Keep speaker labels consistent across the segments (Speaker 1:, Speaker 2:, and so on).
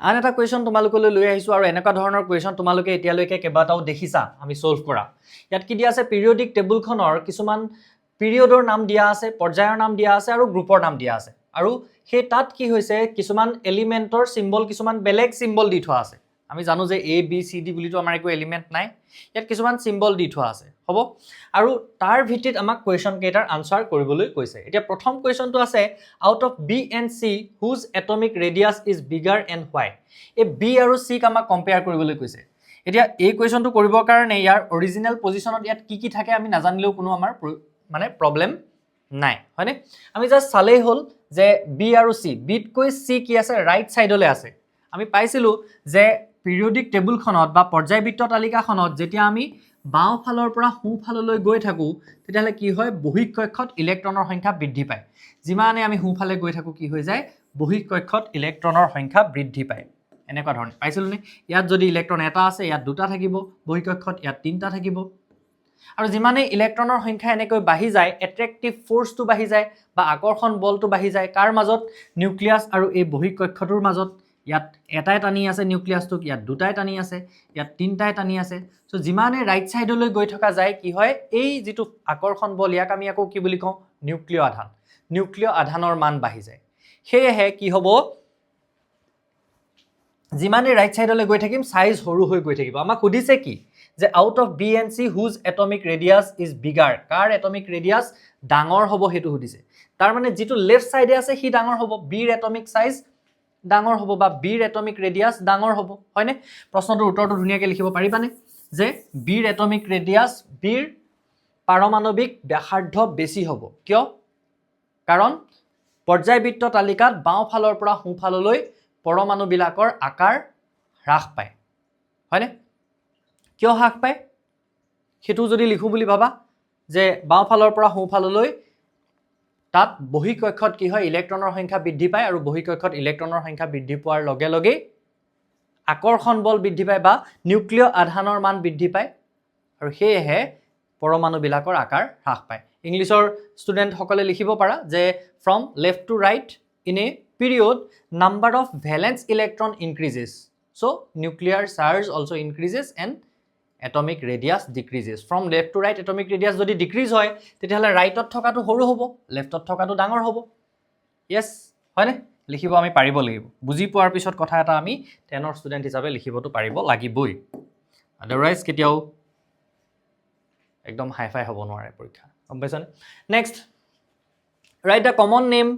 Speaker 1: আন এটা কুৱেশ্যন তোমালোকলৈ লৈ আহিছোঁ আৰু এনেকুৱা ধৰণৰ কুৱেশ্যন তোমালোকে এতিয়ালৈকে কেইবাটাও দেখিছা আমি সলভ কৰা ইয়াত কি দিয়া আছে পিৰিয়ডিক টেবুলখনৰ কিছুমান পিৰিয়ডৰ নাম দিয়া আছে পৰ্যায়ৰ নাম দিয়া আছে আৰু গ্ৰুপৰ নাম দিয়া আছে আৰু সেই তাত কি হৈছে কিছুমান এলিমেন্টৰ সিম্বল কিছুমান বেলেগ সিম্বল দি থোৱা আছে আমি জানো যে এ বি সি ডি বুলিতো আমাৰ একো এলিমেন্ট নাই ইয়াত কিছুমান সিম্বল দি থোৱা আছে হ'ব আৰু তাৰ ভিত্তিত আমাক কুৱেশ্যন কেইটাৰ আনসাৰ কৰিবলৈ কৈছে এতিয়া প্ৰথম কুৱেশ্যনটো আছে out of B and C whose atomic radius is bigger and why এই বি আৰু চি ক আমাক কম্পেয়াৰ কৰিবলৈ কৈছে এতিয়া এই কুৱেশ্যনটো কৰিবৰ কাৰণে ইয়াৰ অৰিজিনেল পজিশনত ইয়াত কি থাকে আমি নাজানিলেও কোনো আমাৰ মানে প্ৰবলেম নাই হয়নে আমি জাস্ট চালেই হ'ল যে বি আৰু চি বিতকৈ চি কি আছে ৰাইট সাইডলৈ আছে আমি পাইছিলো যে পিৰিয়ডিক টেবুলখনত বা পৰ্যায়বৃত্ত তালিকাখনত যেতিয়া আমি বাও ফালৰ পৰা সোঁ ফাললৈ গৈ থাকো তেতিয়াহলে কি হয় বহিক কক্ষত ইলেক্ট্ৰনৰ সংখ্যা বৃদ্ধি পায় যিমানে আমি সোঁ ফালে গৈ থাকো কি হৈ যায় বহিক কক্ষত ইলেক্ট্ৰনৰ সংখ্যা বৃদ্ধি পায় এনেকুৱা ধৰণে পাইছিলো নে ইয়াত যদি ইলেক্ট্ৰন এটা আছে ইয়াত দুটা থাকিব বহিক কক্ষত ইয়াত তিনটা থাকিব আৰু যিমানে ইলেক্ট্ৰনৰ সংখ্যা এনেকৈ বাঢ়ি যায় এট্ৰেক্টিভ ফোৰ্সটো বাঢ়ি যায় বা আকৰ্ষণ বলটো বাঢ়ি যায় কাৰ মাজত নিউক্লিয়াছ আৰু এই বহিক কক্ষটোৰ মাজত ইয়াত এটাই টানি আছে নিউক্লিয়াছটো ইয়াত দুটাই টানি আছে ইয়াত তিনটাই টানি আছে সো যিমানে ৰাইট সাইডলৈ গৈ থকা যায় কি হয় এই যেটো আকৰ্ষণ বল ইয়াক আমি আকৌ কি বুলি কওঁ নিউক্লিয় আধানৰ মান বাঢ়ি যায় হেহে কি হ'ব যিমানে ৰাইট সাইডলৈ গৈ থাকিম সাইজ সৰু হৈ গৈ থাকিব আমাক সুধিছে কি যে out of B and C whose atomic radius is bigger কাৰ এটমিক ৰেডিয়াছ ডাঙৰ হ'ব হেতু সুধিছে তাৰ মানে যেটো লেফট সাইডে আছে হি ডাঙৰ হ'ব বিৰ এটমিক সাইজ ডাঙৰ হ'ব বা বিৰ এটমিক ৰেডিয়াছ ডাঙৰ হ'ব হয়নে প্ৰশ্নটোৰ উত্তৰটো ধুনীয়াকৈ লিখিব পাৰিবানে যে বিৰ এটমিক ৰেডিয়াছ বিৰ পাৰমাণবিক ব্যাসাৰ্ধ বেছি হ'ব কিয় কাৰণ পৰ্যায়বৃত্ত তালিকাত বাও ফালৰ পৰা সোঁ ফাললৈ পৰমাণু বিলাকৰ আকাৰ হ্ৰাস পায় হয়নে কিয় হ্ৰাস পায় হেতু যদি লিখো বুলি ভাবা যে বাও ফালৰ পৰা সোঁ ফাললৈ তাত বহিক কক্ষত কি হয় ইলেক্ট্ৰনৰ সংখ্যা বৃদ্ধি পায় আৰু বহিক কক্ষত ইলেক্ট্ৰনৰ সংখ্যা বৃদ্ধি পোৱাৰ লগে লগে আকৰ্ষণ বল বৃদ্ধি পায় বা নিউক্লিয় আধানৰ মান বৃদ্ধি পায় আৰু হেহে পৰমাণু বিলাকৰ আকাৰ হ্ৰাস পায় ইংলিছৰ ষ্টুডেন্ট সকলে লিখিব পাৰা যে from left to right in a period number of valence electron increases so nuclear charge also increases and atomic radius decreases from left to right atomic radius যদি decrease হয় তেতিয়াহলে রাইটত থকাটো সৰু হ'ব লেফটত থকাটো ডাঙৰ হ'ব yes হয়নে লিখিব আমি পাৰিব লাগিব বুজি পোৱাৰ পিছত কথা এটা আমি 10 ৰ ষ্টুডেন্ট হিচাপে লিখিবটো পাৰিব লাগিবই আদাৰৱাইজ কেতিয়াও একদম হাইফাই হ'ব নোৱাৰে পৰীক্ষা গম পাইছনে next write the common name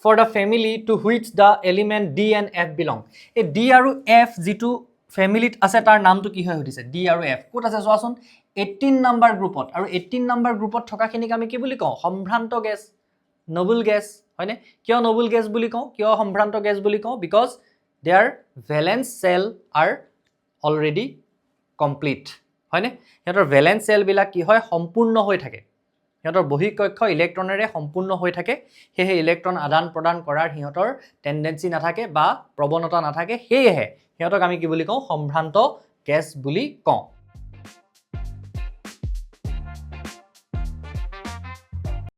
Speaker 1: for the family to which the element D and F belong এই D আৰু F যেটো ফ্যামিলিত আছে তাৰ নামটো কি হয় হদিছে D আৰু F কোত আছে চোৱাচোন 18 নম্বৰ গ্ৰুপত আৰু 18 নম্বৰ গ্ৰুপত থকাখিনিক আমি কি বুলি কওঁ সম্ভ্ৰান্ত গ্যাস নোবল গ্যাস হয়নে কিয় নোবল গ্যাস বুলি কওঁ কিয় সম্ভ্ৰান্ত গ্যাস বুলি কওঁ because their valence cell are already complete হয়নে হেতৰ ভ্যালেন্স সেল বিলাক কি হয় সম্পূৰ্ণ হৈ থাকে হেতৰ বহিক কক্ষ ইলেক্ট্ৰনেৰে সম্পূৰ্ণ হৈ থাকে হেহে ইলেক্ট্ৰন আদান প্ৰদান কৰাৰ হিহঁতৰ টেন্ডেন্সি নাথাকে বা প্ৰৱণতা নাথাকে হেহে হেতক আমি কি বুলি কওঁ সম্ভ্ৰান্ত গ্যাস বুলি কওঁ